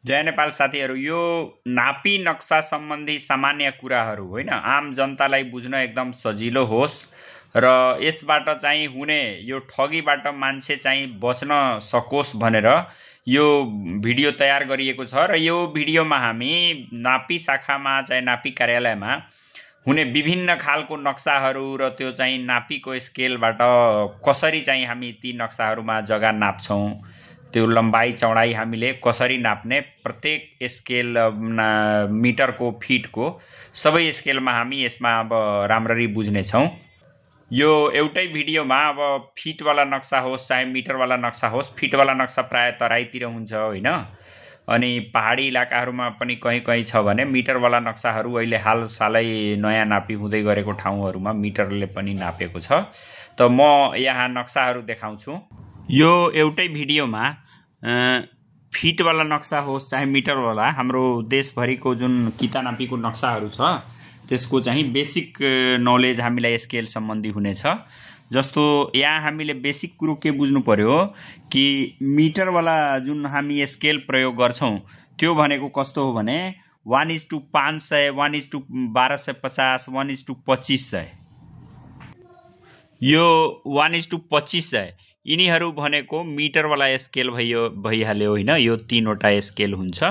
जय नेपाल साथीहरु, यो नापी नक्सा सम्बन्धी सामान्य कुराहरु होइन, आम जनतालाई बुझ्न एकदम सजिलो होस् र यसबाट चाहिँ हुने यो ठगीबाट मान्छे चाहिँ बच्न सकोस् भनेर यो भिडियो तयार गरिएको छ। र यो भिडियोमा हामी नापी शाखामा चाहिँ नापी कार्यालयमा हुने विभिन्न खालको नक्साहरू र त्यो चाहिँ नापीको स्केलबाट कसरी चाहिँ हामी ती नक्साहरूमा जग्गा नाप्छौं, त्यो लम्बाई चौडाई हामीले कसरी नाप्ने, प्रत्येक स्केल मिटरको फिटको सबै स्केलमा हामी यसमा अब राम्ररी बुझ्ने छौं। यो एउटै भिडियोमा अब फिटवाला नक्सा होस् चाहे मिटरवाला नक्सा होस्, फिटवाला नक्सा प्राय तराईतिर हुन्छ होइन, अनि पहाडी इलाकाहरूमा पनि कहीँ छ भने मिटरवाला नक्साहरू अहिले हालसालै नयाँ नापी हुँदै गरेको ठाउँहरूमा मिटरले पनि नापेको छ। त म यहाँ नक्साहरू देखाउँछु। यो एउटै भिडियोमा फिटवाला नक्सा होस् चाहे मिटरवाला हाम्रो देशभरिको जुन किता नापीको नक्साहरू छ त्यसको चाहिँ बेसिक नलेज हामीलाई स्केल सम्बन्धी हुनेछ। जस्तो यहाँ हामीले बेसिक कुरो के बुझ्नु पर्यो कि मिटरवाला जुन हामी स्केल प्रयोग गर्छौं त्यो भनेको कस्तो हो भने 1:500, 1:1250, 1:2500। यो 1:2500 यिनीहरू भनेको मिटरवाला स्केल भइहाल्यो होइन। यो तीनवटा स्केल हुन्छ।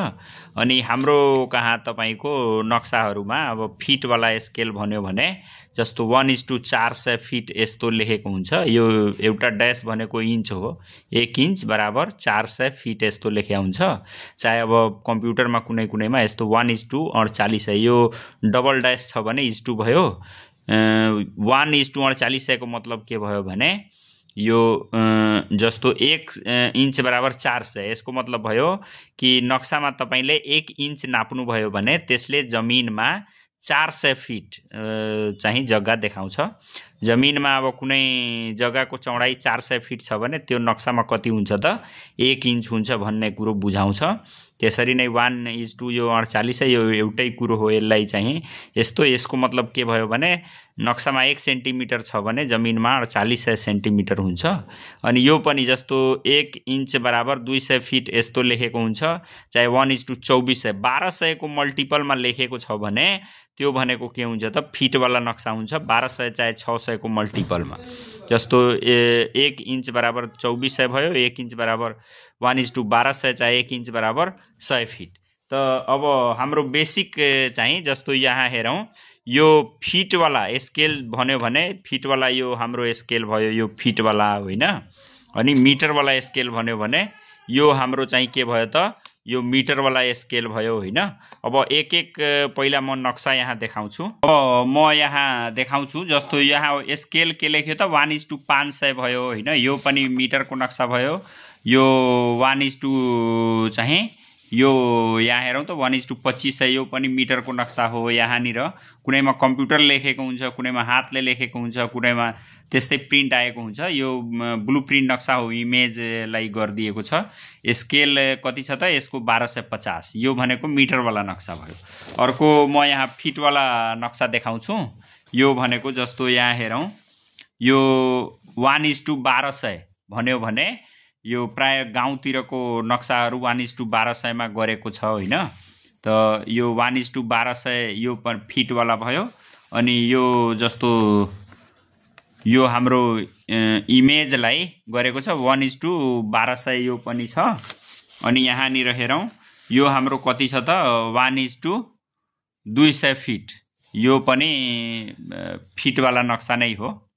अनि हाम्रो कहाँ तपाईको नक्साहरूमा अब फिटवाला स्केल भन्यो भने जस्तो 1:400 फिट यस्तो लेखेको हुन्छ। यो एउटा ड्यास भनेको इन्च हो, 1 इन्च बराबर 400 फिट यस्तो लेख्या हुन्छ। चाहे अब कम्प्युटरमा कुनैमा यस्तो 1:48 यो डबल ड्यास छ भने इज2 भयो। 1:48 को मतलब के भयो भने यो जस्तो 1 इन्च बराबर 400, यसको मतलब भयो कि नक्सामा तपाईले 1 इन्च नाप्नु भयो भने त्यसले जमिनमा 400 फिट चाहिँ जग्गा देखाउँछ। जमिनमा अब कुनै जग्गाको चौडाई 400 फिट छ भने त्यो नक्सामा कति हुन्छ त 1 इन्च हुन्छ भन्ने कुरो बुझाउँछ। त्यसरी नै 1:2 यो 48 यो एउटै कुरो हो। यसलाई चाहिँ यस्तो, यसको मतलब के भयो भने नक्सामा 1 सेन्टिमिटर छ भने जमिनमा 4800 सेन्टिमिटर हुन्छ। अनि यो पनि जस्तो 1 इन्च बराबर 200 फिट यस्तो लेखेको हुन्छ। चाहे 1:2400 1200 को मल्टिपलमा लेखेको छ भने त्यो भनेको के हुन्छ त फिटवाला नक्सा हुन्छ। 1200 चाहे 600 को मल्टिपलमा जस्तो 1 इन्च बराबर 2400 भयो, 1 इन्च बराबर 1:1200 चाहे 1 इन्च बराबर 100 फिट। त अब हाम्रो बेसिक चाहिँ जस्तो यहाँ हेरौं, यो फिटवाला स्केल भन्यो भने फिटवाला यो हाम्रो स्केल भयो, यो फिटवाला होइन। अनि मिटरवाला स्केल भन्यो भने यो हाम्रो चाहिँ के भयो त यो मिटरवाला स्केल भयो होइन। अब एक पहिला म नक्सा यहाँ देखाउँछु। अब म यहाँ देखाउँछु जस्तो यहाँ स्केल के लेख्यो त 1:500 भयो होइन। यो पनि मिटरको नक्सा भयो। यो 1:2 चाहिँ यो यहाँ हेरौं त 1:2500 यो पनि मिटरको नक्सा हो। यहाँनिर कुनैमा कम्प्युटर लेखेको हुन्छ, कुनैमा हातले लेखेको हुन्छ, कुनैमा त्यस्तै प्रिन्ट आएको हुन्छ। यो ब्लुप्रिन्ट नक्सा हो, इमेजलाई गरिदिएको छ। स्केल कति छ त यसको 1250, यो भनेको मिटरवाला नक्सा भयो। अर्को म यहाँ फिटवाला नक्सा देखाउँछु। यो भनेको जस्तो यहाँ हेरौं, यो 1:1200 भन्यो भने यो प्राय गाउँतिरको नक्साहरू 1:1200 मा गरेको छ होइन। त यो 1:1200 यो फिटवाला भयो। अनि यो जस्तो यो हाम्रो इमेजलाई गरेको छ 1:1200 यो पनि छ। अनि यहाँनिर हेरौं, यो हाम्रो कति छ त 1:200 फिट, यो पनि फिटवाला नक्सा नै हो।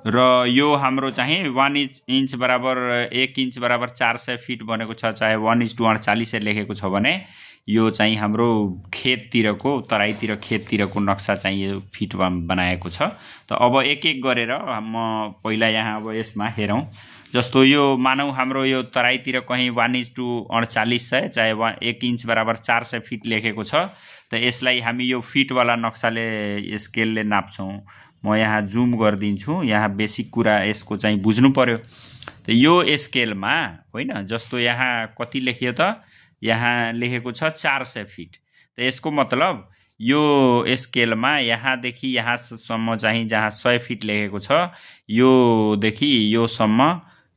र यो हाम्रो चाहिँ 1 इन्च बराबर 1 इन्च बराबर 400 फिट भनेको छ। चाहे 1:48 लेखेको छ भने यो चाहिँ हाम्रो खेततिरको, तराईतिर खेततिरको नक्सा चाहिँ यो फिटमा बनाएको छ। त अब एक गरेर म पहिला यहाँ अब यसमा हेरौं। जस्तो यो मानौ हाम्रो यो तराईतिर कहीं 1:48 चाहे 1 इन्च बराबर 400 फिट लेखेको छ। त यसलाई हामी यो फिटवाला नक्साले स्केलले नाप्छौं। म यहाँ जुम गरिदिन्छु। यहाँ बेसिक कुरा यसको चाहिँ बुझ्नु पर्यो। त यो स्केलमा होइन, जस्तो यहाँ कति लेखियो त यहाँ लेखेको छ 400 फिट। त यसको मतलब यो स्केलमा यहाँदेखि यहाँसम्म चाहिँ जहाँ 100 फिट लेखेको छ, यो देखि यो सम्म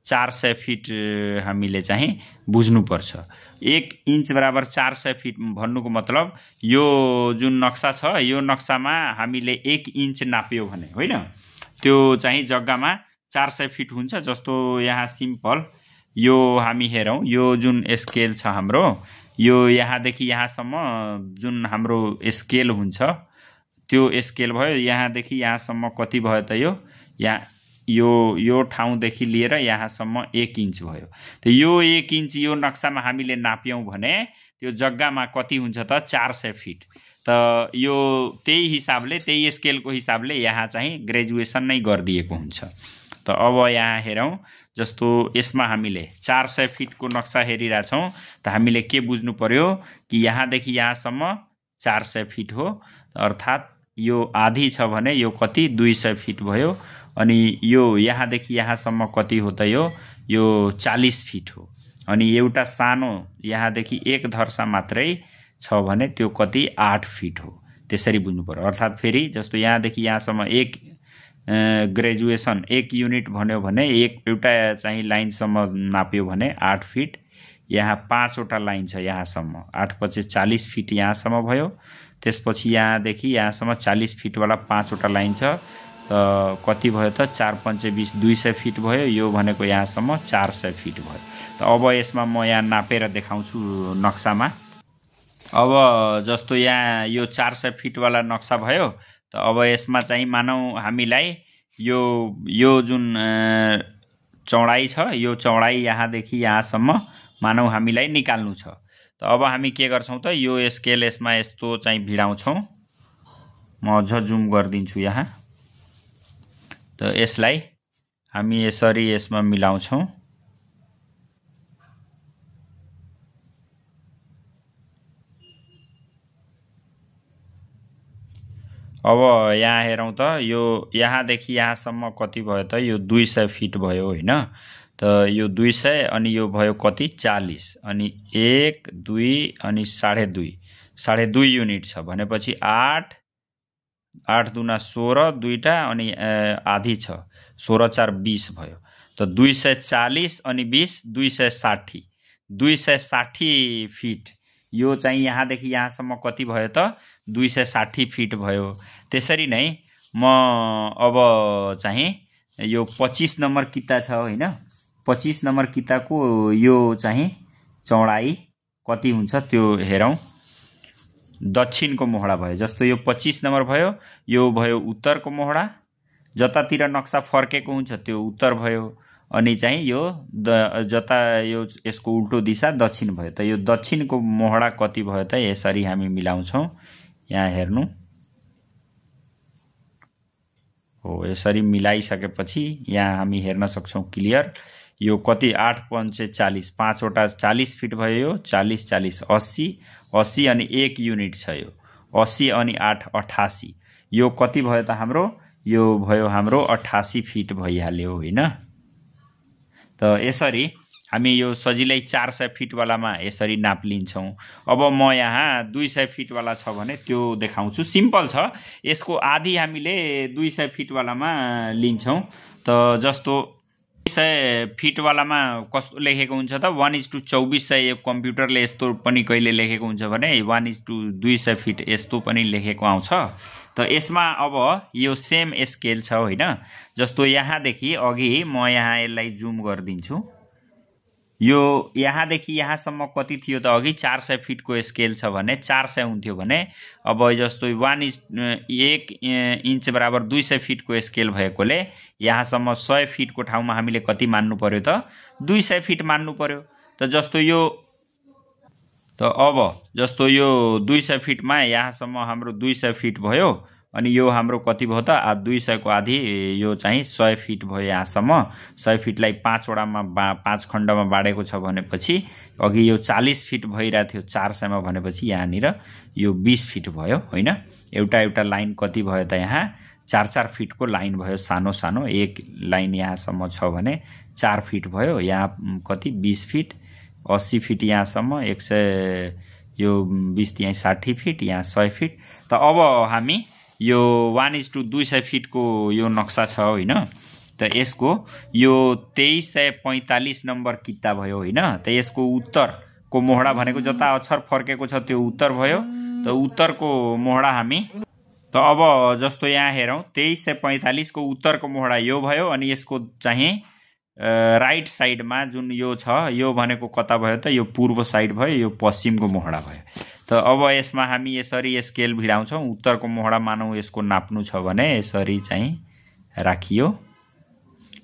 400 फिट हामीले चाहिँ बुझ्नुपर्छ। 1 इन्च बराबर 400 फिट भन्नुको मतलब यो जुन नक्सा छ यो नक्सामा हामीले 1 इन्च नाप्यो भने होइन, त्यो चाहिँ जग्गामा 400 फिट हुन्छ। जस्तो यहाँ सिम्पल यो हामी हेरौँ, यो जुन स्केल छ हाम्रो, यो यहाँदेखि यहाँसम्म जुन हाम्रो स्केल हुन्छ त्यो स्केल भयो। यहाँदेखि यहाँसम्म कति भयो त यो ठाउँदेखि लिएर यहाँसम्म 1 इन्च भयो। त यो 1 इन्च यो नक्सामा हामीले नाप्यौँ भने त्यो जग्गामा कति हुन्छ त 400 फिट। त यो त्यही हिसाबले, त्यही स्केलको हिसाबले यहाँ चाहिँ ग्रेजुएसन नै गरिदिएको हुन्छ। त अब यहाँ हेरौँ, जस्तो यसमा हामीले 400 फिटको नक्सा हेरिरहेछौँ, त हामीले के बुझ्नु पर्यो कि यहाँदेखि यहाँसम्म 400 फिट हो, अर्थात् यो आधी छ भने यो कति 200 फिट भयो। अनि यो यहाँदेखि यहाँसम्म कति हो त यो 40 फिट हो। अनि एउटा सानो यहाँदेखि एक धर्सा मात्रै छ भने त्यो कति 8 फिट हो। त्यसरी बुझ्नु पर्यो। अर्थात् फेरि जस्तो यहाँदेखि यहाँसम्म एक ग्रेजुएसन 1 युनिट भन्यो भने एउटा चाहिँ लाइनसम्म नाप्यो भने 8 फिट। यहाँ 5 वटा लाइन छ यहाँसम्म, 8 पछि 40 फिट यहाँसम्म भयो। त्यसपछि यहाँदेखि यहाँसम्म 40 फिटवाला 5 वटा लाइन छ, त कति भयो त 4 पंचे 20 200 फिट भयो। यो भनेको यहाँसम्म 400 फिट भयो। त अब यसमा म यहाँ नापेर देखाउँछु नक्सामा। अब जस्तो यहाँ यो 400 फिटवाला नक्सा भयो, त अब यसमा चाहिँ मानौँ हामीलाई यो जुन चौडाइ छ, यो चौडाइ यहाँदेखि यहाँसम्म मानौँ हामीलाई निकाल्नु छ। त अब हामी के गर्छौँ त यो स्केल यसमा यस्तो चाहिँ भिडाउँछौँ। म अझ जुम गरिदिन्छु यहाँ। त यसलाई हामी यसरी यसमा मिलाउँछौँ। अब यहाँ हेरौँ त यो यहाँदेखि यहाँसम्म कति भयो त यो 200 फिट भयो होइन। त यो 200 अनि यो भयो कति 40 अनि 1 2 अनि 2.5 युनिट छ भनेपछि 8 दुना 16 दुईटा अनि आधी छ 16 4 20 भयो। त 240 अनि 20 260 फिट। यो चाहिँ यहाँदेखि यहाँसम्म कति भयो त 260 फिट भयो। त्यसरी नै म अब चाहिँ यो 25 नम्बर किता छ होइन, 25 नम्बर किताको यो चाहिँ चौडाइ कति हुन्छ त्यो हेरौँ। दक्षिणको मोहडा भयो। जस्तो यो 25 नम्बर भयो, यो भयो उत्तरको मोहडा। जतातिर नक्सा फर्केको हुन्छ त्यो उत्तर भयो। अनि चाहिँ यो जता यो यसको उल्टो दिशा दक्षिण भयो। त यो दक्षिणको मोहडा कति भयो त यसरी हामी मिलाउँछौँ। यहाँ हेर्नु हो, यसरी मिलाइसकेपछि यहाँ हामी हेर्न सक्छौँ क्लियर। यो कति 8 पंचे 40 5 वटा 40 फिट भयो। यो 40 40 80 अनि 1 युनिट छ यो 80 अनि 8 88। यो कति भयो त हाम्रो, यो भयो हाम्रो 88 फिट भइहाल्यो होइन। त यसरी हामी यो सजिलै 400 फिटवालामा यसरी नाप लिन्छौँ। अब म यहाँ 200 फिटवाला छ भने त्यो देखाउँछु। सिम्पल छ, यसको आधी हामीले 200 फिटवालामा लिन्छौँ। त जस्तो 200 फिटवालामा कस्तो लेखेको हुन्छ त 1:2400। यो कम्प्युटरले यस्तो पनि कहिले लेखेको हुन्छ भने 1:200 फिट यस्तो पनि लेखेको आउँछ। त यसमा अब यो सेम स्केल छ होइन। जस्तो यहाँदेखि अघि म यहाँ यसलाई जुम गरिदिन्छु। यो यहाँदेखि यहाँसम्म कति थियो त अघि 400 फिटको स्केल छ भने 400 हुन्थ्यो भने अब जस्तो 1 इन्च बराबर 200 फिटको स्केल भएकोले यहाँसम्म 100 फिटको ठाउँमा हामीले कति मान्नु पर्यो त 200 फिट मान्नु पर्यो। त जस्तो यो अब जस्तो यो 200 फिटमा यहाँसम्म हाम्रो 200 फिट भयो। अनि यो हाम्रो कति भयो त 200 को आधी यो चाहिँ 100 फिट भयो। यहाँसम्म 100 फिटलाई 5 वटामा 5 खण्डमा बाँडेको छ भनेपछि अघि यो 40 फिट भइरहेको थियो 400 मा भनेपछि यहाँनिर यो 20 फिट भयो होइन। एउटा लाइन कति भयो त यहाँ 4-4 फिटको लाइन भयो। सानो सानो एक लाइन यहाँसम्म छ भने 4 फिट भयो। यहाँ कति 20 फिट 80 फिट यहाँसम्म 100 यो 20 यहाँ 60 फिट यहाँ 100 फिट। त अब हामी यो 1:200 फिटको यो नक्सा छ होइन। त यसको यो 2345 नम्बर किता भयो हैन। त यसको उत्तरको मोहडा भनेको जता अक्षर फर्केको छ त्यो उत्तर भयो। त उत्तरको मोहडा हामी त अब जस्तो यहाँ हेरौँ 2345 को उत्तरको मोहडा यो भयो अनि यसको चाहिँ राइट साइडमा जुन यो छ यो भनेको कता भयो त यो पूर्व साइड भयो, यो पश्चिमको मोहडा भयो। त अब यसमा हामी यसरी स्केल भिडाउँछौँ। उत्तरको मोहडा मानौँ यसको नाप्नु छ भने यसरी चाहिँ राखियो।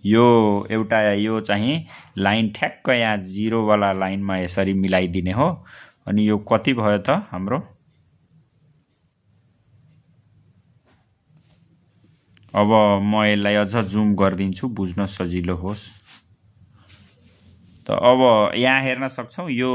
यो एउटा यो चाहिँ लाइन ठ्याक्क यहाँ 0 वाला लाइनमा यसरी मिलाइदिने हो। अनि यो कति भयो त हाम्रो, अब म यसलाई अझ जुम गरिदिन्छु बुझ्न सजिलो होस्। त अब यहाँ हेर्न सक्छौँ यो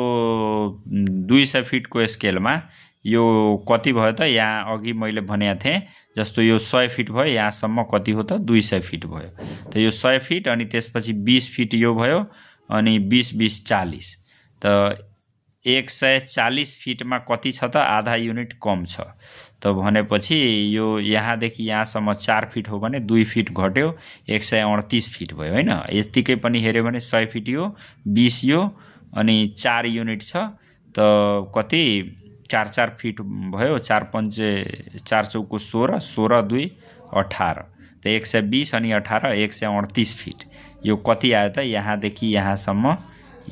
200 फिटको स्केलमा यो कति भयो त, यहाँ अघि मैले भनेको थिएँ जस्तो यो 100 फिट भयो, यहाँसम्म कति हो त 200 फिट भयो। त यो 100 फिट अनि त्यसपछि 20 फिट यो भयो अनि 20 20 40। त 140 फिटमा कति छ त, आधा युनिट कम छ। त भनेपछि यो यहाँदेखि यहाँसम्म 4 फिट हो भने 2 फिट घट्यो, 138 फिट भयो हैन। यतिकै पनि हेऱ्यो भने 100 फिट यो 20 यो अनि 4 युनिट छ। त कति 4 फिट भयो, 4 5 4 चौको 16, 16 2 18। त 120 अनि 18 138 फिट। यो कति आयो त, यहाँदेखि यहाँसम्म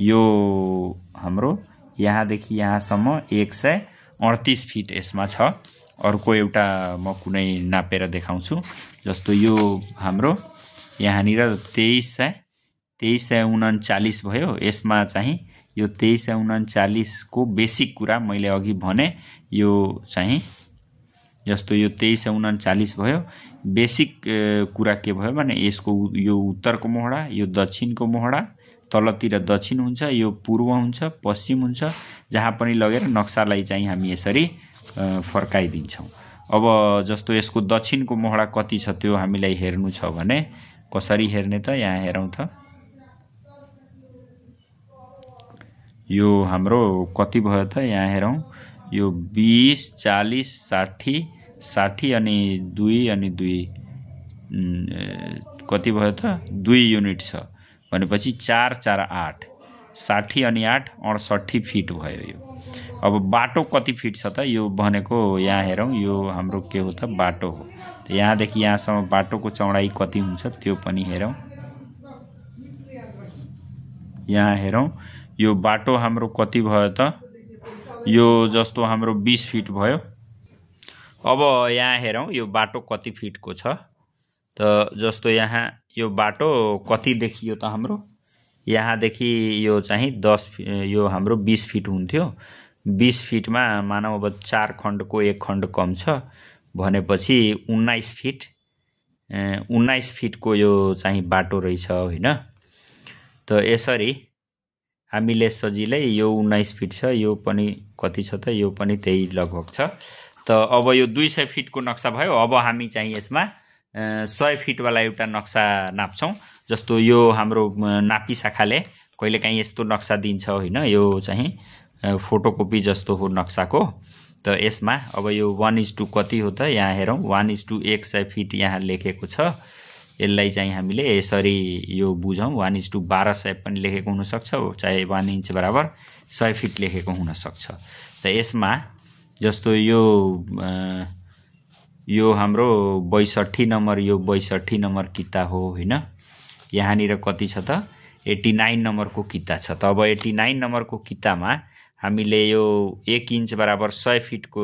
यो हाम्रो यहाँदेखि यहाँसम्म 138 फिट यसमा छ। अर्को एउटा म कुनै नापेर देखाउँछु। जस्तो यो हाम्रो यहाँनिर 2339 भयो। यसमा चाहिँ यो 2339 को बेसिक कुरा मैले अघि भने यो चाहिँ जस्तो यो 2339 भयो। बेसिक कुरा के भयो भने यसको यो उत्तरको मोहडा, यो दक्षिणको मोहडा, तलतिर दक्षिण हुन्छ, यो पूर्व हुन्छ, पश्चिम हुन्छ। जहाँ पनि लगेर नक्सालाई चाहिँ हामी यसरी फर्काइदिन्छौँ। अब जस्तो यसको दक्षिणको मोहडा कति छ त्यो हामीलाई हेर्नु छ भने कसरी हेर्ने त, यहाँ हेरौँ त। यो हाम्रो कति भयो त, यहाँ हेरौँ यो 20 40 60 60 अनि 2 अनि 2 कति भयो त 2 युनिट छ भनेपछि 4 4 8 60 अनि 8 68 फिट भयो यो। अब बाटो कति फिट छ त यो भनेको यहाँ हेरौँ, यो हाम्रो के हो त बाटो हो। त यहाँदेखि यहाँसम्म बाटोको चौडाइ कति हुन्छ त्यो पनि हेरौँ। यहाँ हेरौँ यो बाटो हाम्रो कति भयो त, यो जस्तो हाम्रो 20 फिट भयो। अब यहाँ हेरौँ यो बाटो कति फिटको छ। त जस्तो यहाँ यो बाटो कति देखियो त हाम्रो, यहाँदेखि यो चाहिँ 10 यो हाम्रो 20 फिट हुन्थ्यो। 20 फिटमा मानौ अब 4 खण्डको 1 खण्ड कम छ भनेपछि 19 फिट 19 फिटको यो चाहिँ बाटो रहेछ हैन। त यसरी हामीले सजिलै यो 19 फिट छ, यो पनि कति छ त, यो पनि त्यही लगभग छ। त अब यो 200 फिटको नक्सा भयो। अब हामी चाहिँ यसमा 100 फिट वाला एउटा नक्सा नाप्छौँ। जस्तो यो हाम्रो नापी शाखाले कहिलेकाहीँ यस्तो नक्सा दिन्छ हैन, यो चाहिँ फोटोकपी जस्तो हो नक्साको। त यसमा अब यो 1:2 कति हो त, यहाँ हेरौँ 1:100 फिट यहाँ लेखेको छ। यसलाई चाहिँ हामीले यसरी यो बुझौँ, 1:1200 पनि लेखेको हुनसक्छ, चाहे 1 इन्च बराबर 100 फिट लेखेको हुनसक्छ। त यसमा जस्तो यो हाम्रो 62 नम्बर, यो 62 नम्बर किता हो हैन। यहाँनिर कति छ त 89 नम्बरको किता छ। त अब 89 नम्बरको कितामा हामीले यो 1 इन्च बराबर 100 फिटको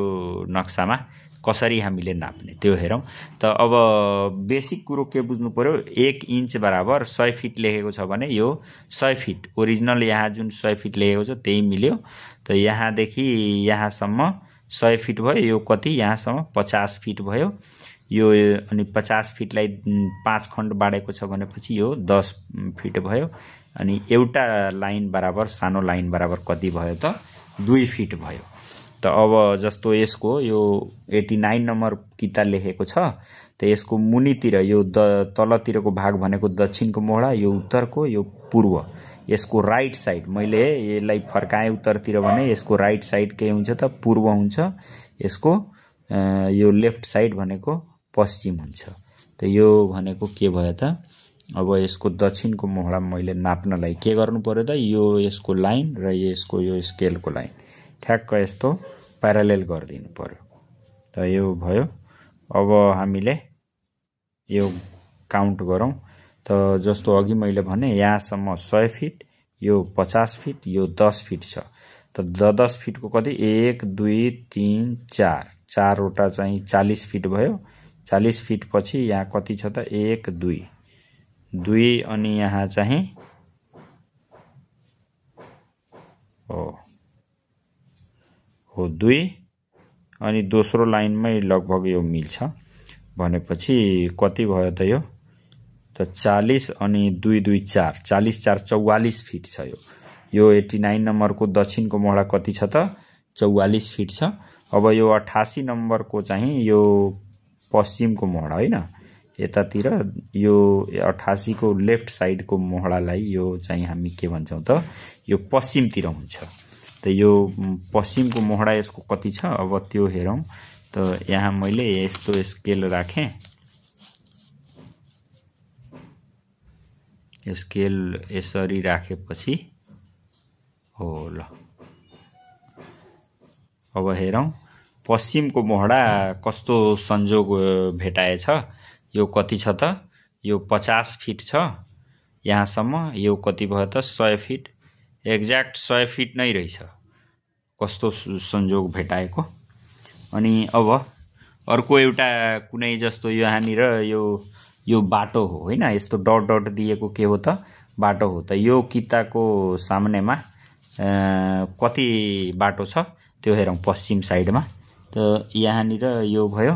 नक्सामा कसरी हामीले नाप्ने त्यो हेरौँ। त अब बेसिक कुरो के बुझ्नु पर्यो, 1 इन्च बराबर 100 फिट लेखेको छ भने यो 100 फिट ओरिजिनल यहाँ जुन 100 फिट लेखेको छ त्यही मिल्यो। त यहाँदेखि यहाँसम्म 100 फिट भयो, यो कति यहाँसम्म 50 फिट भयो यो। अनि 50 फिटलाई 5 खण्ड बाडेको छ भनेपछि यो 10 फिट भयो। अनि एउटा लाइन बराबर सानो लाइन बराबर कति भयो त 2 फिट भयो। त अब जस्तो यसको यो 89 नम्बर किता लेखेको छ। त यसको मुनितिर यो तलतिरको भाग भनेको दक्षिणको मोहडा, यो उत्तरको, यो पूर्व। यसको राइट साइड मैले यसलाई फर्काएँ उत्तरतिर भने यसको राइट साइड के हुन्छ त पूर्व हुन्छ, यसको यो लेफ्ट साइड भनेको पश्चिम हुन्छ। त यो भनेको के भयो त अब यसको दक्षिणको मोहडा मैले नाप्नलाई के गर्नु पर्यो त यो यसको लाइन र यसको यो स्केलको लाइन ठ्याक्क यस्तो प्यारालेल गरिदिनु पर्यो। त यो भयो। अब हामीले यो काउन्ट गरौँ। त जस्तो अघि मैले भने यहाँसम्म 100 फिट, यो 50 फिट, यो 10 फिट छ। त 10 फिटको कति 1 2 3 4 चारवटा चाहिँ 40 फिट भयो। 40 फिट पछि यहाँ कति छ त 1 2 2 अनि यहाँ चाहिँ हो 2 अनि दोस्रो लाइनमै लगभग यो मिल्छ भनेपछि कति भयो त यो त 40 अनि 2 2 4 40 4 44 फिट छ। यो 89 नम्बरको दक्षिणको मोहडा कति छ त 44 फिट छ। अब यो 88 नम्बरको चाहिँ यो पश्चिमको मोहडा होइन, यतातिर यो 88 को लेफ्ट साइडको मोहडालाई यो चाहिँ हामी के भन्छौं त यो पश्चिमतिर हुन्छ। त यो पश्चिमको मोहडा यसको कति छ अब त्यो हेरौं। त यहाँ मैले यस्तो स्केल राखेँ, स्केल यसरी राखेपछि हो ल। अब हेरौं पश्चिमको मोहडा कस्तो संजोग भेटाएछ। यो कति छ त यो 50 फिट छ यहाँसम्म। यो कति भयो त 100 फिट, एक्ज्याक्ट 100 फिट नै रहेछ। कस्तो संजोग भेटाएको। अनि अब अर्को एउटा कुनै जस्तो यहाँनिर यो बाटो हो होइन, यस्तो डट डट दिएको के हो त बाटो हो। त यो किताको सामनेमा कति बाटो छ त्यो हेरौं पश्चिम साइडमा। त यहाँनिर यो भयो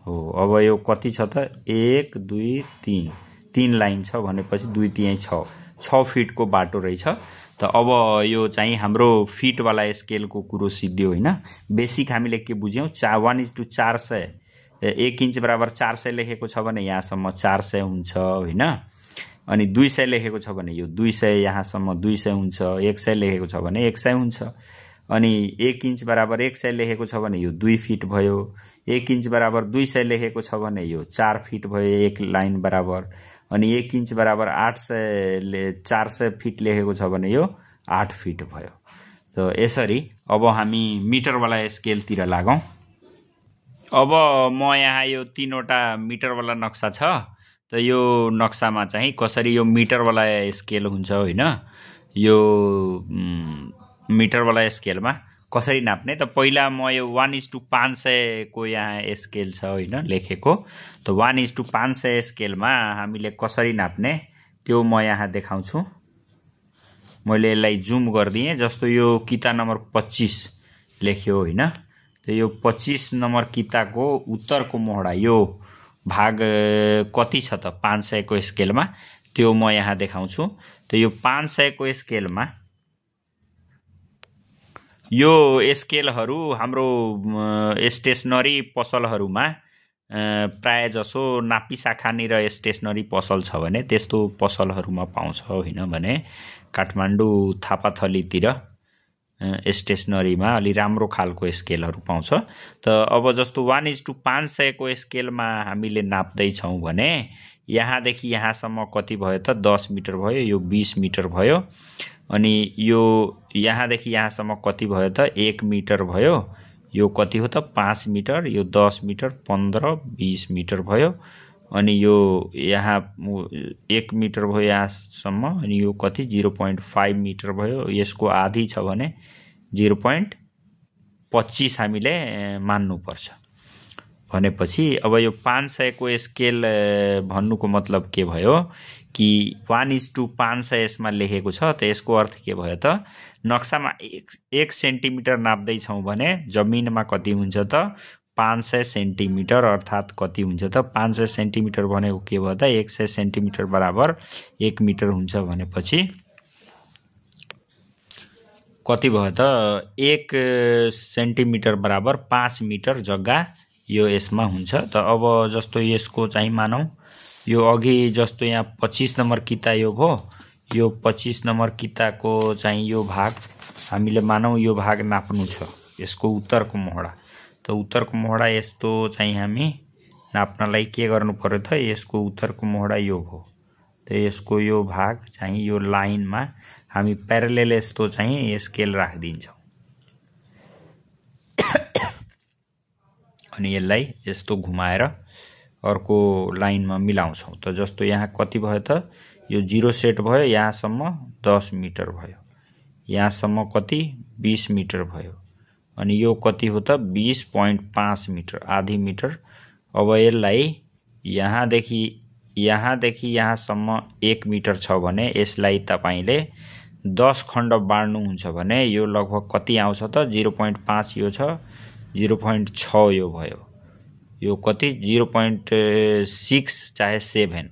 हो। अब यो कति छ त 1 2 3 3 लाइन छ भनेपछि 2 3 6 फिटको बाटो रहेछ। त अब यो चाहिँ हाम्रो फिटवाला स्केलको कुरो सिद्धियो होइन। बेसिक हामीले के बुझ्यौं 1:400 1 इन्च बराबर 400 लेखेको छ भने यहाँसम्म 400 हुन्छ होइन। अनि 200 लेखेको छ भने यो 200 यहाँसम्म 200 हुन्छ। 100 लेखेको छ भने 100 हुन्छ। अनि 1 इन्च बराबर 100 लेखेको छ भने यो 2 फिट भयो। 1 इन्च बराबर 200 लेखेको छ भने यो 4 फिट भयो एक लाइन बराबर। अनि 1 इन्च बराबर 400 फिट लेखेको छ भने यो 8 फिट भयो। त यसरी अब हामी मिटरवाला स्केलतिर लागौं। अब म यहाँ यो 3वटा मिटरवाला नक्सा छ। त यो नक्सामा चाहिँ कसरी यो मिटरवाला स्केल हुन्छ होइन। यो मिटरवाला स्केलमा कसरी नाप्ने त पहिला म यो 1:500 को यहाँ स्केल छ होइन लेखेको। त 1:500 स्केलमा हामीले कसरी नाप्ने त्यो म यहाँ देखाउँछु। मैले यसलाई जुम गरिदिएँ। जस्तो यो किता नम्बर 25 लेख्यो होइन। त यो 25 नम्बर किताको उत्तरको मोहडा यो भाग कति छ त 500 को स्केलमा त्यो म यहाँ देखाउँछु। त यो 500 को स्केलमा यो स्केलहरू हाम्रो स्टेशनरी पसलहरूमा प्राय जसो नापी शाखानी र स्टेशनरी पसल छ भने त्यस्तो पसलहरूमा पाउँछ होइन भने काठमाडौँ थापाथलीतिर स्टेशनरीमा अलि राम्रो खालको स्केलहरू पाउँछ। त अब जस्तो 1:500 को स्केलमा हामीले नाप्दै छौं भने यहाँदेखि यहाँसम्म कति भयो त 10 मिटर भयो। यो 20 मिटर भयो। अनि यो यहाँदेखि यहाँसम्म कति भयो त 1 मिटर भयो। यो कति हो त 5 मिटर। यो 10 मिटर 15 20 मिटर भयो। अनि यो यहाँ 1 मिटर भयो यहाँसम्म। अनि यो कति 0.5 मिटर भयो। यसको आधी छ भने 0.25 हामीले मान्नुपर्छ। भनेपछि अब यो 500 को स्केल भन्नुको मतलब के भयो कि 1:500 यसमा लेखेको छ। त यसको अर्थ के भयो त नक्सामा 1 सेन्टिमिटर नाप्दै छौं भने जमिनमा कति हुन्छ त 500 सेन्टिमिटर अर्थात कति हुन्छ त 500 सेन्टिमिटर भनेको के भयो त 100 सेन्टिमिटर बराबर 1 मिटर हुन्छ भनेपछि कति भयो त 1 सेन्टिमिटर बराबर 5 मिटर जग्गा यो यसमा हुन्छ। त अब जस्तो यसको चाहिँ मानौं यो अघि जस्तो यहाँ 25 नम्बर किता यो भयो। यो 25 नम्बर किताको चाहिँ यो भाग हामीले मानौं यो भाग नाप्नु छ यसको उत्तरको मोहडा। त उत्तरको मोहडा यस्तो चाहिँ हामी नाप्नलाई के गर्नु पर्यो त यसको उत्तरको मोहडा यो हो। त यसको यो भाग चाहिँ यो लाइनमा हामी प्यारालेल यस्तो चाहिँ स्केल राखिदिन्छौँ अनि यसलाई यस्तो घुमाएर अर्को लाइनमा मिलाउँछौँ। त जस्तो यहाँ कति भयो त यो 0 सेट भयो, यहाँसम्म 10 मिटर भयो, यहाँसम्म कति 20 मिटर भयो अनि यो कति हो त 20.5 मिटर, आधी मिटर। अब यसलाई यहाँदेखि यहाँसम्म 1 मिटर छ भने यसलाई तपाईले 10 खण्ड बाड्नुहुन्छ भने यो लगभग कति आउँछ त 0.5 यो छ, 0.6 यो भयो, यो कति 0.6 चाहे 7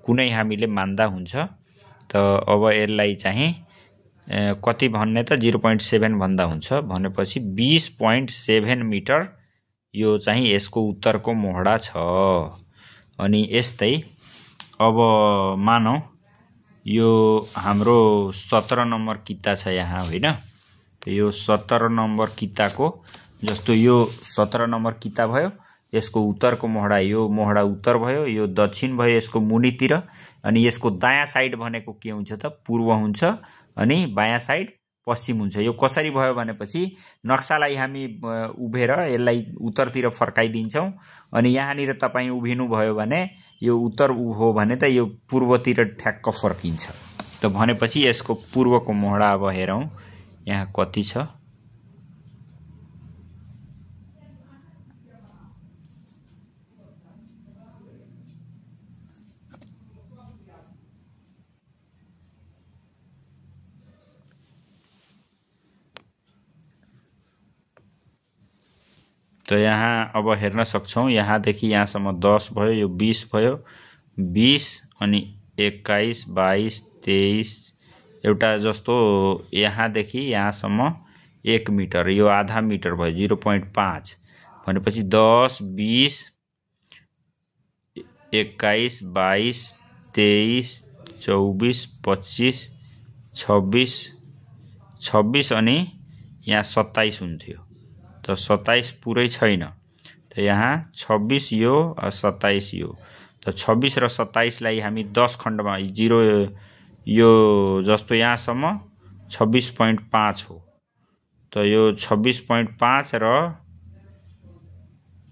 कुनै हामीले मान्दा हुन्छ। त अब यसलाई चाहिँ कति भन्ने त 0.7 भन्दा हुन्छ भनेपछि 20.7 मिटर यो चाहिँ यसको उत्तरको मोहडा छ। अनि यस्तै अब मानौ यो हाम्रो 17 नम्बर किता छ यहाँ होइन। यो 17 नम्बर किताको जस्तो यो 17 नम्बर किता भयो, यसको उत्तरको मोहडा यो मोहडा उत्तर भयो, यो दक्षिण भयो यसको मुनितिर अनि यसको दायाँ साइड भनेको के हुन्छ त पूर्व हुन्छ अनि बायाँ साइड पश्चिम हुन्छ। यो कसरी भयो भनेपछि नक्सालाई हामी उभेर यसलाई उत्तरतिर फर्काइदिन्छौँ अनि यहाँनिर तपाईँ उभिनु भयो भने यो उत्तर हो भने त यो पूर्वतिर ठ्याक्क फर्किन्छ। त भनेपछि यसको पूर्वको मोहडा अब हेरौँ यहाँ कति छ। तो यहाँ अब हेर्न सक्छौं यहाँदेखि यहाँसम्म 10 भयो, यो 20 भयो, 20 अनि 21, 22, 23 एउटा जस्तो यहाँदेखि यहाँसम्म 1 मिटर, यो आधा मिटर भयो 0.5 भनेपछि 10, 20, 21, 22, 23, 24, 25, 26 अनि यहाँ 27 हुन्थ्यो। त 27 पुरै छैन त यहाँ 26 यो 27 यो। त 26 र 27 लाई हामी 10 खण्डमा 0 यो जस्तो यहाँसम्म 26.5 हो। त यो 26.5 र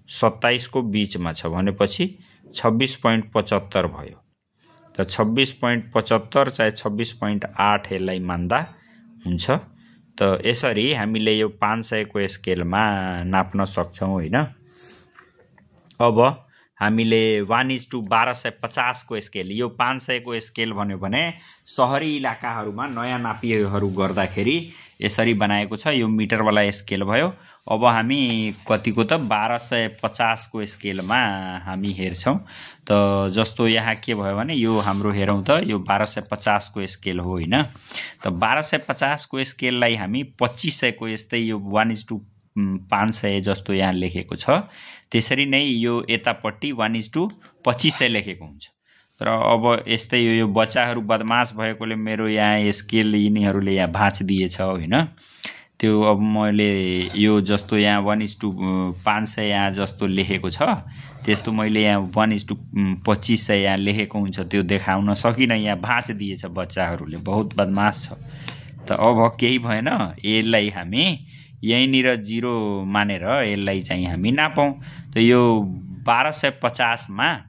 27 को बीचमा छ भनेपछि 26.75 भयो। त 26.75 चाहे 26.8 यसलाई मान्दा हुन्छ। त यसरी हामीले यो 500 को स्केलमा नाप्न सक्छौं हैन। अब हामीले 1:1250 को स्केल, यो 500 को स्केल भन्यो भने शहरी इलाकाहरुमा नयाँ नापीहरु गर्दाखेरि यसरी बनाएको छ। यो मिटर वाला स्केल भयो। अब हामी कतिको त 1250 को स्केलमा हामी हेर्छौं। त जस्तो यहाँ के भयो भने यो हाम्रो हेरौं त यो 1250 को स्केल हो हैन। त 1250 को स्केललाई हामी 2500 को यस्तै यो 1:500 जस्तो यहाँ लेखेको छ। त्यसरी नै यो यतापट्टि 1:2500 लेखेको हुन्छ। तर अब यस्तै यो बच्चाहरु बदमाश भएकोले मेरो यहाँ स्केल यिनीहरुले यहाँ भाँच दिएछ हैन। त्यो अब मैले यो जस्तो यहाँ 1:500 यहाँ जस्तो लेखेको छ त्यस्तो मैले यहाँ 1:2500 यहाँ लेखेको हुन्छ त्यो देखाउन सकिन। यहाँ भाँच दिएछ बच्चाहरुले, बहुत बदमाश छ। त अब केही भएन, यसलाई हामी यहीँनिर 0 मानेर यसलाई चाहिँ हामी नापौं। त यो 1250 मा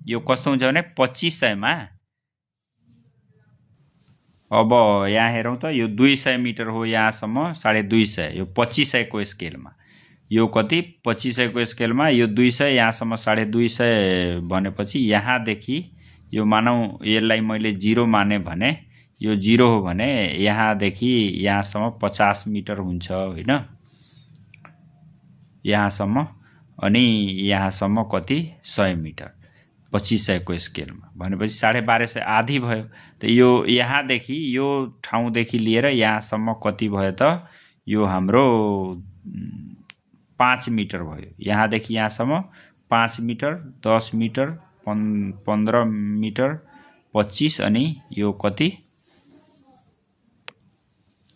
यो कस्तो हुन्छ भने 2500 मा अब यहाँ हेरौं त यो 200 मिटर हो यहाँसम्म 250, यो 2500 को स्केलमा यो कति 2500 को स्केलमा यो 200 यहाँसम्म 250 भनेपछि यहाँदेखि यो मानौ यसलाई मैले 0 माने भने यो 0 हो भने यहाँदेखि यहाँसम्म 50 मिटर हुन्छ हैन। यहाँसम्म अनि यहाँसम्म कति 100 मिटर 2500 को स्केलमा भनेपछि 1250 आधी भयो। त यो यहाँदेखि यो ठाउँदेखि लिएर यहाँसम्म कति भयो त यो हाम्रो 5 मिटर भयो। यहाँदेखि यहाँसम्म 5 मिटर, 10 मिटर, 15 मिटर, 25 अनि यो कति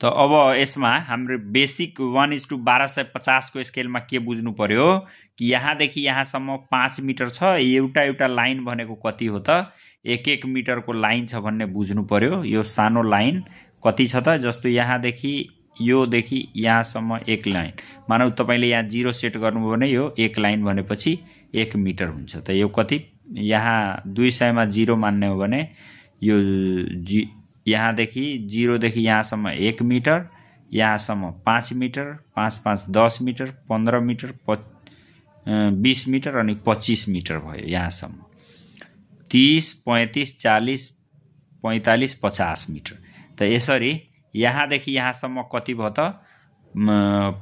त अब यसमा हाम्रो बेसिक 1:1250 को स्केलमा के बुझ्नु पर्यो कि यहाँदेखि यहाँसम्म 5 मिटर छ। एउटा लाइन भनेको कति हो त 1 मिटरको लाइन छ भन्ने बुझ्नु पर्यो। यो सानो लाइन कति छ त, जस्तो यहाँदेखि योदेखि यहाँसम्म 1 लाइन, मानौ तपाईले यहाँ 0 सेट गर्नुभयो भने यो 1 लाइन भनेपछि 1 मिटर हुन्छ। त यो कति, यहाँ 200 मा 0 मान्ने हो भने यो यहाँदेखि 0 देखि यहाँसम्म 1 मिटर, यहाँसम्म 5 मिटर, 5 5 10 मिटर, 15 मिटर, 20 मिटर अनि 25 मिटर भयो। यहाँसम्म 30 35 40 45 50 मिटर। त यसरी यहाँदेखि यहाँसम्म कति भयो त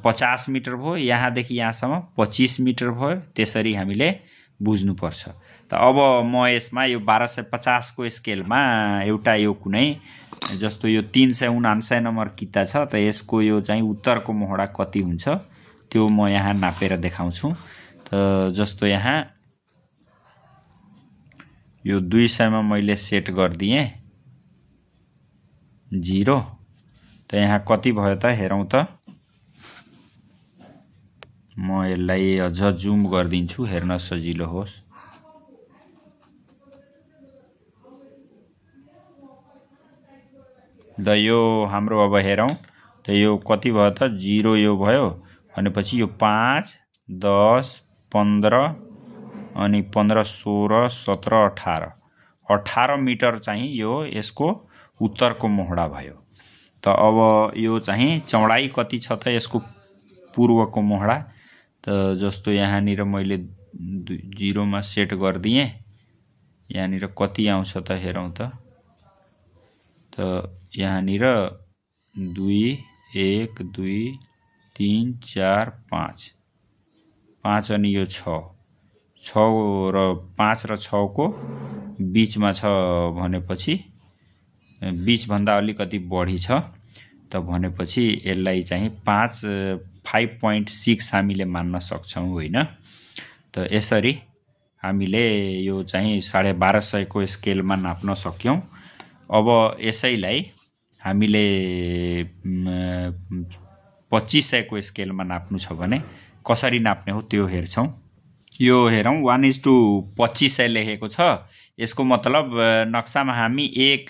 50 मिटर भयो, यहाँदेखि यहाँसम्म 25 मिटर भयो। त्यसरी हामीले बुझ्नुपर्छ। त अब म यसमा यो 1250 को स्केलमा एउटा यो कुनै जस्तो यो 379 नम्बर किता छ, त यसको यो चाहिँ उत्तरको मोहडा कति हुन्छ त्यो म यहाँ नापेर देखाउँछु। त जस्तो यहाँ यो 200 मा मैले सेट गर्दिएँ 0, त यहाँ कति भयो त हेरौँ त। म यसलाई अझ जुम गरिदिन्छु हेर्न सजिलो होस्। द यो हाम्रो अब हेरौँ त यो कति भयो त 0 यो भयो भनेपछि यो 5 10 15 अनि 15 16 17 18 18 मिटर चाहिँ यो यसको उत्तरको मोहडा भयो। त अब यो चाहिँ चौडाई कति छ त यसको पूर्वको मोहडा। त जस्तो यहाँनिर मैले 0 मा सेट गरिदिएँ, यहाँनिर कति आउँछ त हेरौँ त। त यहाँनिर 2 1 2 3 4 5 5 अनि यो 6 र 5 र 6 को बीचमा छ भनेपछि बीचभन्दा अलिकति बढी छ। त भनेपछि यसलाई चाहिँ 5.6 हामीले मान्न सक्छौं होइन। त यसरी हामीले यो चाहिँ 1250 को स्केलमा नाप्न सक्यौं। अब यसैलाई हामीले 2500 को स्केलमा नाप्नु छ भने कसरी नाप्ने हो त्यो हेर्छौं। यो हेरौं 1:2500 लेखेको छ। यसको मतलब नक्सामा हामी 1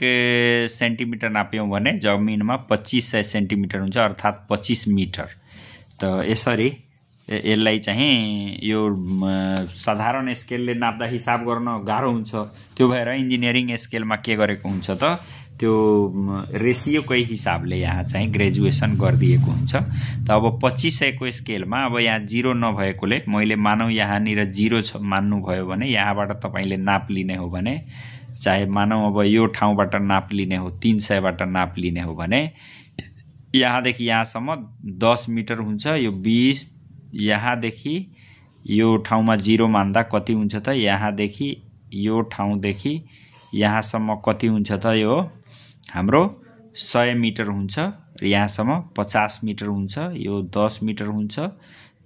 सेन्टिमिटर नाप्यौं भने जमिनमा 2500 सेन्टिमिटर हुन्छ, अर्थात 25 मिटर। त यसरी यसलाई चाहिँ यो साधारण स्केलले नाप्दा हिसाब गर्न गाह्रो हुन्छ। त्यो भएर इन्जिनियरिङ स्केलमा के गरेको हुन्छ त त्यो रेशियोकै हिसाबले यहाँ चाहिँ ग्रेजुएसन गरिदिएको हुन्छ। त अब 2500 को स्केलमा अब यहाँ 0 नभएकोले मैले मानौ यहाँनिर 0 छ मान्नु भयो भने यहाँबाट तपाईले नाप लिने हो भने, चाहे मानौ अब यो ठाउँबाट नाप लिने हो 300 बाट नाप लिने हो भने यहाँदेखि यहाँसम्म 10 मिटर हुन्छ। यो 20 यहाँदेखि यो ठाउँमा 0 मान्दा कति हुन्छ त यहाँदेखि यो ठाउँदेखि यहाँसम्म कति हुन्छ त यो हाम्रो 100 मिटर हुन्छ। र यहाँसम्म 50 मिटर हुन्छ। यो 10 मिटर हुन्छ।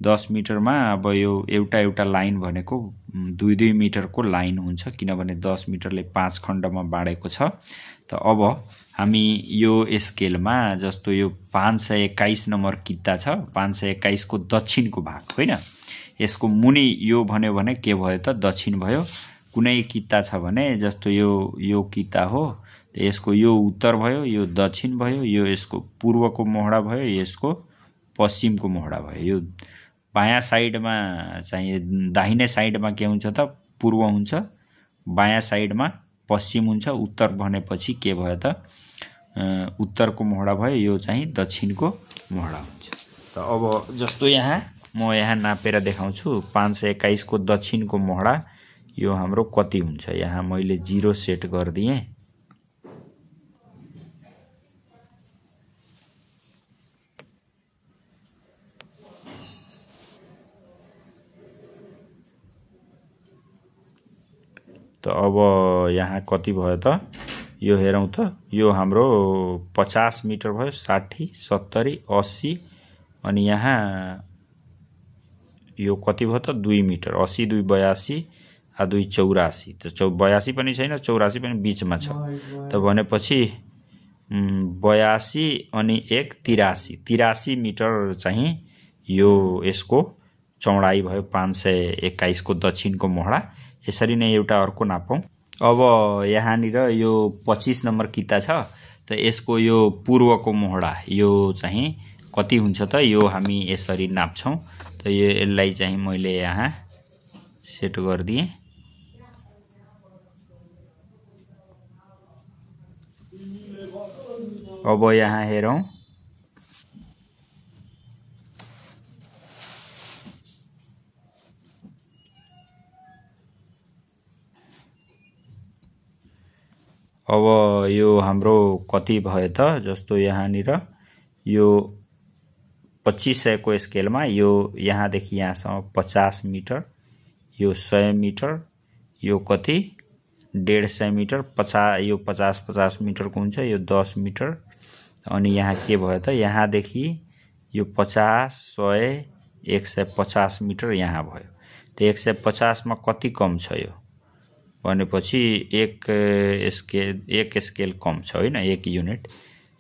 10 मिटरमा अब यो एउटा लाइन भनेको 2-2 मिटरको लाइन हुन्छ, किनभने 10 मिटरले 5 खण्डमा बाँडेको छ। त अब हामी यो स्केलमा जस्तो यो 521 नम्बर किता छ, 521 को दक्षिणको भाग होइन, यसको मुनि यो भन्यो भने के भयो त दक्षिण भयो। कुनै किता छ भने जस्तो यो किता हो, यसको यो उत्तर भयो, यो दक्षिण भयो, यो यसको पूर्वको मोहडा भयो, यसको पश्चिमको मोहडा भयो। यो बायाँ साइडमा चाहिँ दाहिने साइडमा के हुन्छ त पूर्व हुन्छ, बायाँ साइडमा पश्चिम हुन्छ, उत्तर भनेपछि के भयो त उत्तरको मोहडा भयो, यो चाहिँ दक्षिणको मोहडा हुन्छ। त अब जस्तो यहाँ म यहाँ नापेर देखाउँछु 521 को दक्षिणको मोहडा यो हाम्रो कति हुन्छ। यहाँ मैले 0 सेट गरिदिएँ। त अब यहाँ कति भयो त यो हेरौं त। यो हाम्रो 50 मिटर भयो, 60 70 80 अनि यहाँ यो कति भयो त 2 मिटर, 80 2 82 आ 2 84। त 82 पनि छैन 84 पनि बीचमा छ। त भनेपछि 82 अनि 1 83 मिटर चाहिँ यो यसको चौडाइ भयो। 521 को दक्षिणको मोहडा। यसरी नै एउटा अर्को नापौं। अब यहाँनिर यो 25 नम्बर किता छ त यसको यो पूर्वको मोहडा यो चाहिँ कति हुन्छ त यो हामी यसरी नाप्छौं। त यो यसलाई चाहिँ मैले यहाँ सेट गर्दिए। अब यहाँ हेरौं। अब यो हाम्रो कति भयो त जस्तो यहाँनिर यो 2500 को स्केलमा यो यहाँदेखि यहाँसम्म 50 मिटर, यो 100 मिटर, यो कति 150 मिटर, 50 यो 50 मिटरको हुन्छ, यो 10 मिटर। अनि यहाँ के भयो त यहाँदेखि यो 50 100 150 मिटर यहाँ भयो। त 150 मा कति कम छ यो भनेपछि एक स्केल कम छ हैन, 1 युनिट।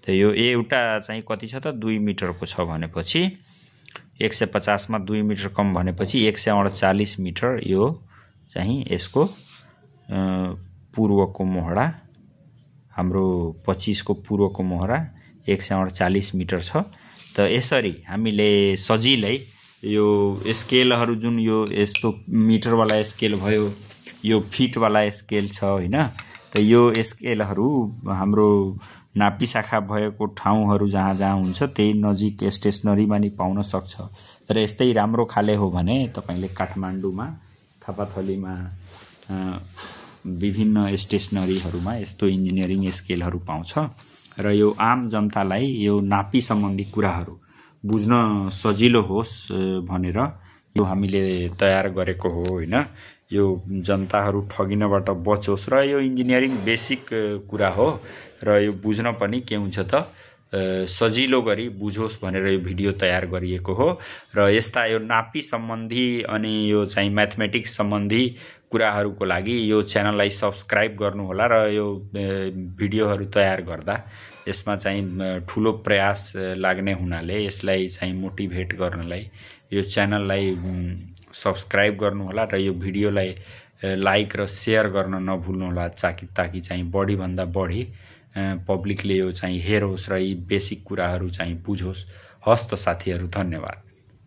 त यो एउटा चाहिँ कति छ त 2 मिटरको छ भनेपछि 150 मा 2 मिटर कम भनेपछि 148 मिटर यो चाहिँ यसको पूर्वको मोहडा। हाम्रो 25 को पूर्वको मोहडा 148 मिटर छ। त यसरी हामीले सजिलै यो स्केलहरु जुन यो यस्तो मिटर वाला स्केल भयो, यो फिट वाला स्केल छ हैन। त यो स्केलहरु हाम्रो नापी शाखा भएको ठाउँहरु जहाँ जहाँ हुन्छ त्यही नजिक स्टेशनरीमा नि पाउन सक्छ। तर यस्तै राम्रो खाले हो भने तपाईले काठमाडौँमा थापाथलीमा विभिन्न स्टेशनरीहरुमा यस्तो इन्जिनियरिङ स्केलहरु पाउँछ। र यो आम जनतालाई यो नापी सम्बन्धी कुराहरु बुझ्न सजिलो होस् भनेर यो हामीले तयार गरेको हो हैन। यो जनताहरु ठगिनबाट बचोस् र यो इन्जिनियरिङ बेसिक कुरा हो र यो बुझ्न पनि के हुन्छ त सजिलो गरी बुझोस् भनेर यो भिडियो तयार गरिएको हो। र यस्ता यो नापी सम्बन्धी अनि यो चाहिँ म्याथमेटिक्स सम्बन्धी कुराहरुको लागि यो च्यानललाई सब्स्क्राइब गर्नु होला। र यो भिडियोहरु तयार गर्दा यसमा चाहिँ ठूलो प्रयास लाग्ने हुनाले यसलाई चाहिँ मोटिभेट गर्नलाई यो च्यानललाई सब्स्क्राइब गर्नु होला र यो भिडियोलाई लाइक र शेयर गर्न नभुल्नु होला ताकि चाहिँ बढी भन्दा बढी पब्लिकले यो चाहिँ हेरोस् र यी बेसिक कुराहरु चाहिँ बुझोस्। हस्त साथीहरु, धन्यवाद।